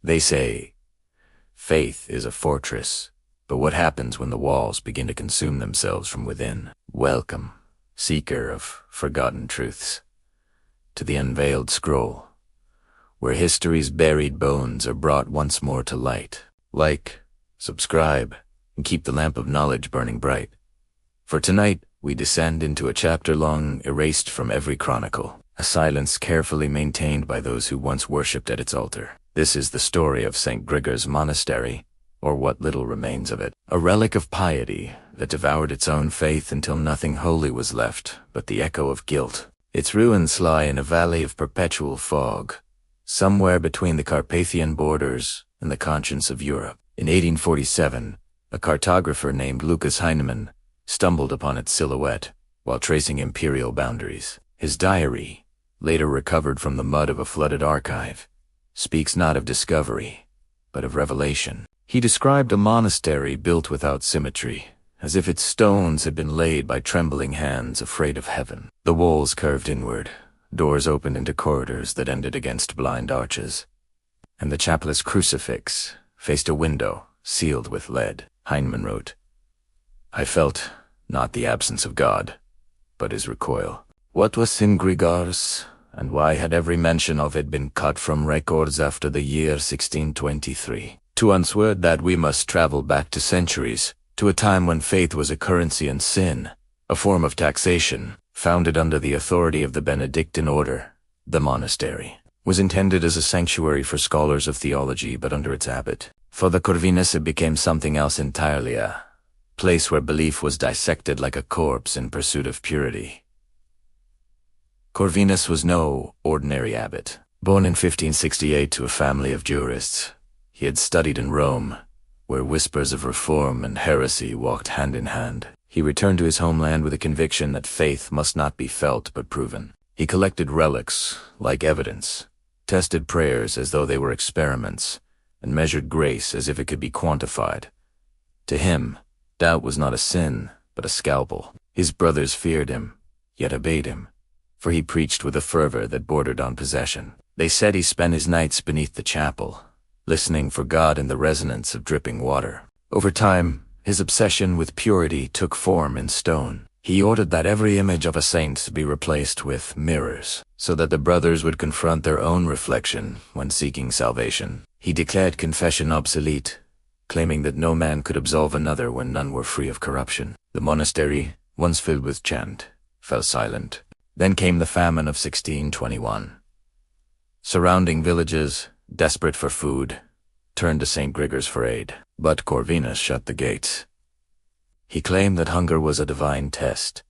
They say, faith is a fortress, but what happens when the walls begin to consume themselves from within? Welcome, seeker of forgotten truths, to the Unveiled Scroll, where history's buried bones are brought once more to light. Like, subscribe, and keep the lamp of knowledge burning bright. For tonight, we descend into a chapter long erased from every chronicle, a silence carefully maintained by those who once worshipped at its altar. This is the story of St. Grigor's Monastery, or what little remains of it, a relic of piety that devoured its own faith until nothing holy was left but the echo of guilt. Its ruins lie in a valley of perpetual fog, somewhere between the Carpathian borders and the conscience of Europe. In 1847, a cartographer named Lucas Heinemann stumbled upon its silhouette while tracing imperial boundaries. His diary, later recovered from the mud of a flooded archive, speaks not of discovery, but of revelation. He described a monastery built without symmetry, as if its stones had been laid by trembling hands afraid of heaven. The walls curved inward, doors opened into corridors that ended against blind arches, and the chapless crucifix faced a window sealed with lead. Heinemann wrote, "I felt not the absence of God, but his recoil. What was St. Grigor's, and why had every mention of it been cut from records after the year 1623? To unswear that we must travel back to centuries, to a time when faith was a currency and sin, a form of taxation, founded under the authority of the Benedictine order. The monastery was intended as a sanctuary for scholars of theology, but under its abbot. For the Corvinus it became something else entirely, a place where belief was dissected like a corpse in pursuit of purity." Corvinus was no ordinary abbot. Born in 1568 to a family of jurists, he had studied in Rome, where whispers of reform and heresy walked hand in hand. He returned to his homeland with a conviction that faith must not be felt but proven. He collected relics like evidence, tested prayers as though they were experiments, and measured grace as if it could be quantified. To him, doubt was not a sin, but a scalpel. His brothers feared him, yet obeyed him, for he preached with a fervor that bordered on possession. They said he spent his nights beneath the chapel, listening for God in the resonance of dripping water. Over time, his obsession with purity took form in stone. He ordered that every image of a saint be replaced with mirrors, so that the brothers would confront their own reflection when seeking salvation. He declared confession obsolete, claiming that no man could absolve another when none were free of corruption. The monastery, once filled with chant, fell silent. Then came the famine of 1621. Surrounding villages, desperate for food, turned to St. Grigor's for aid, but Corvinus shut the gates. He claimed that hunger was a divine test,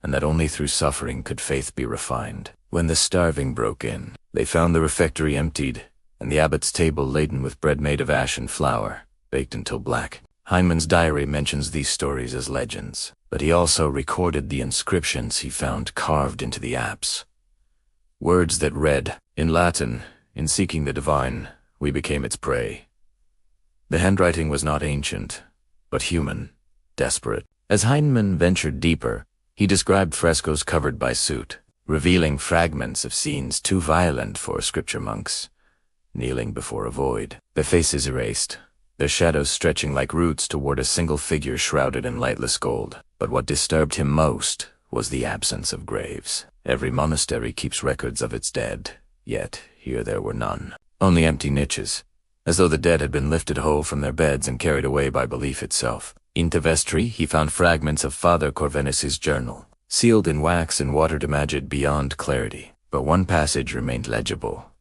and that only through suffering could faith be refined. When the starving broke in, they found the refectory emptied, and the abbot's table laden with bread made of ash and flour, baked until black. Heinemann's diary mentions these stories as legends, but he also recorded the inscriptions he found carved into the apse. Words that read, in Latin, "In seeking the divine, we became its prey." The handwriting was not ancient, but human, desperate. As Heinemann ventured deeper, he described frescoes covered by soot, revealing fragments of scenes too violent for scripture monks, kneeling before a void, their faces erased, their shadows stretching like roots toward a single figure shrouded in lightless gold. But what disturbed him most was the absence of graves. Every monastery keeps records of its dead, yet here there were none. Only empty niches, as though the dead had been lifted whole from their beds and carried away by belief itself. In the vestry, he found fragments of Father Corvinus's journal, sealed in wax and watered imaged beyond clarity. But one passage remained legible.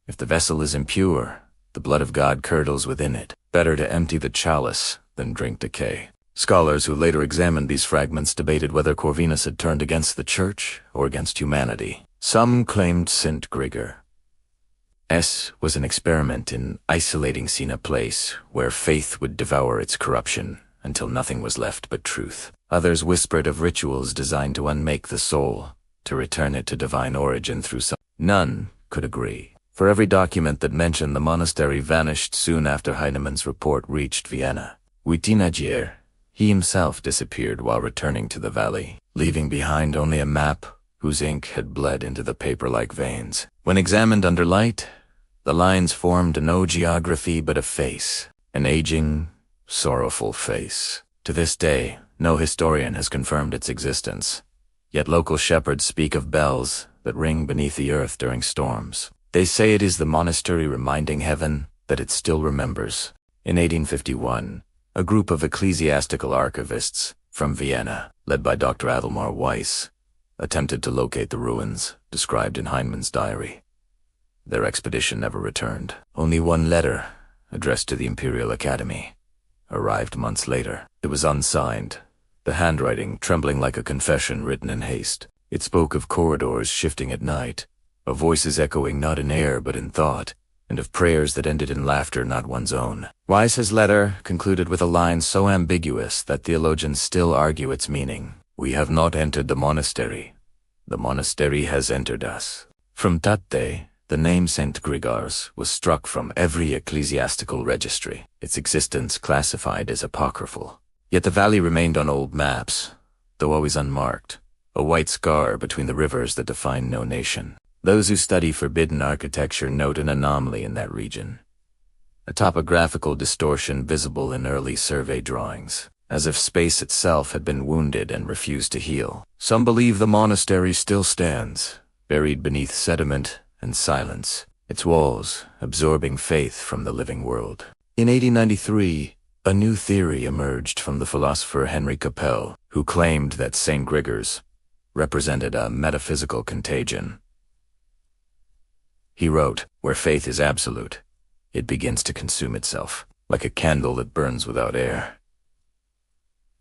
"If the vessel is impure, the blood of God curdles within it. Better to empty the chalice than drink decay." Scholars who later examined these fragments debated whether Corvinus had turned against the church or against humanity. Some claimed St. Grigor was an experiment in isolating Sina place where faith would devour its corruption until nothing was left but truth. Others whispered of rituals designed to unmake the soul, to return it to divine origin through some. None could agree, for every document that mentioned the monastery vanished soon after Heinemann's report reached Vienna. Witinagier, he himself disappeared while returning to the valley, leaving behind only a map whose ink had bled into the paper like veins. When examined under light, The lines formed no geography but a face, an aging, sorrowful face. To this day, no historian has confirmed its existence. Yet local shepherds speak of bells that ring beneath the earth during storms. They say it is the monastery reminding heaven that it still remembers. In 1851, a group of ecclesiastical archivists from Vienna, led by Dr. Adelmar Weiss, attempted to locate the ruins described in Heinemann's diary. Their expedition never returned. Only one letter, addressed to the Imperial Academy, arrived months later. It was unsigned, the handwriting trembling like a confession written in haste. It spoke of corridors shifting at night, of voices echoing not in air but in thought, and of prayers that ended in laughter not one's own. Weiss's letter concluded with a line so ambiguous that theologians still argue its meaning. "We have not entered the monastery. The monastery has entered us." From that day, the name St. Gregors was struck from every ecclesiastical registry, its existence classified as apocryphal. Yet the valley remained on old maps, though always unmarked, a white scar between the rivers that define no nation. Those who study forbidden architecture note an anomaly in that region, a topographical distortion visible in early survey drawings, as if space itself had been wounded and refused to heal. Some believe the monastery still stands, buried beneath sediment and silence, its walls absorbing faith from the living world. In 1893, a new theory emerged from the philosopher Henry Capel, who claimed that St. Gregors represented a metaphysical contagion. He wrote, "Where faith is absolute, it begins to consume itself, like a candle that burns without air."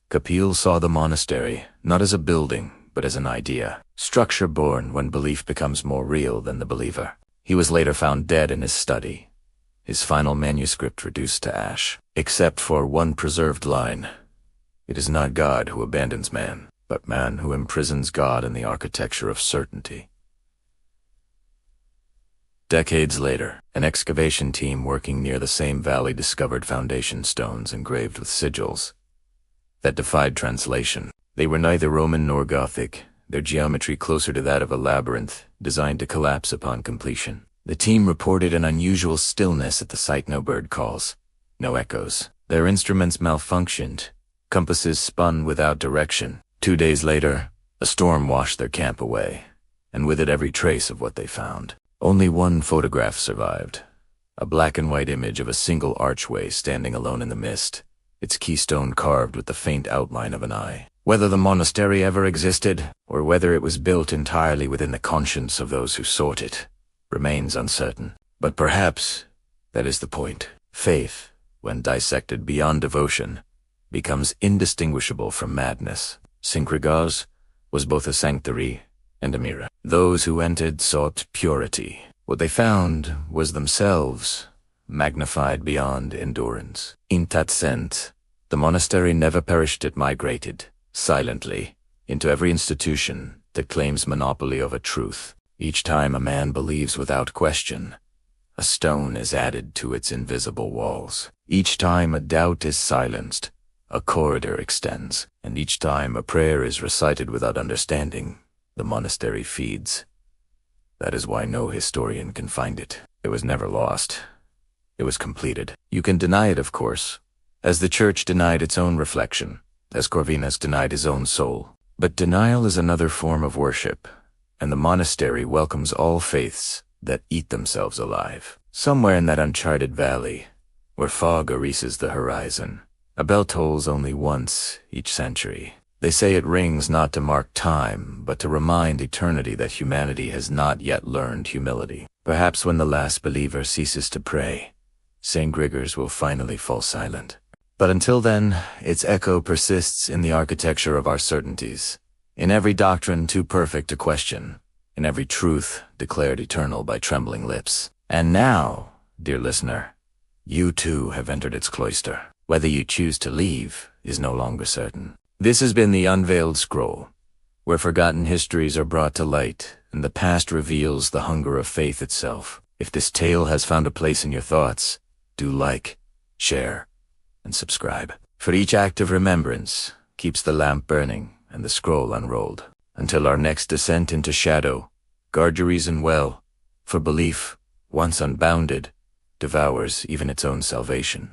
Capel saw the monastery not as a building, but as an idea, structure born when belief becomes more real than the believer. He was later found dead in his study, his final manuscript reduced to ash, except for one preserved line: "It is not God who abandons man, but man who imprisons God in the architecture of certainty." Decades later, an excavation team working near the same valley discovered foundation stones engraved with sigils that defied translation. They were neither Roman nor Gothic, their geometry closer to that of a labyrinth designed to collapse upon completion. The team reported an unusual stillness at the site. No bird calls, no echoes. Their instruments malfunctioned, compasses spun without direction. 2 days later, a storm washed their camp away, and with it every trace of what they found. Only one photograph survived, a black and white image of a single archway standing alone in the mist, its keystone carved with the faint outline of an eye. Whether the monastery ever existed, or whether it was built entirely within the conscience of those who sought it, remains uncertain. But perhaps that is the point. Faith, when dissected beyond devotion, becomes indistinguishable from madness. St. Gregors was both a sanctuary and a mirror. Those who entered sought purity. What they found was themselves, magnified beyond endurance. In that sense, the monastery never perished. It migrated, silently, into every institution that claims monopoly over truth. Each time a man believes without question, a stone is added to its invisible walls. Each time a doubt is silenced, a corridor extends. And each time a prayer is recited without understanding, the monastery feeds. That is why no historian can find it. It was never lost. It was completed. You can deny it, of course, as the church denied its own reflection, as Corvinus denied his own soul. But denial is another form of worship, and the monastery welcomes all faiths that eat themselves alive. Somewhere in that uncharted valley, where fog erases the horizon, a bell tolls only once each century. They say it rings not to mark time, but to remind eternity that humanity has not yet learned humility. Perhaps when the last believer ceases to pray, St. Gregors will finally fall silent. But until then, its echo persists in the architecture of our certainties, in every doctrine too perfect to question, in every truth declared eternal by trembling lips. And now, dear listener, you too have entered its cloister. Whether you choose to leave is no longer certain. This has been the Unveiled Scroll, where forgotten histories are brought to light, and the past reveals the hunger of faith itself. If this tale has found a place in your thoughts, do like, share, and subscribe. For each act of remembrance keeps the lamp burning and the scroll unrolled. Until our next descent into shadow, guard your reason well, for belief once unbounded, devours even its own salvation.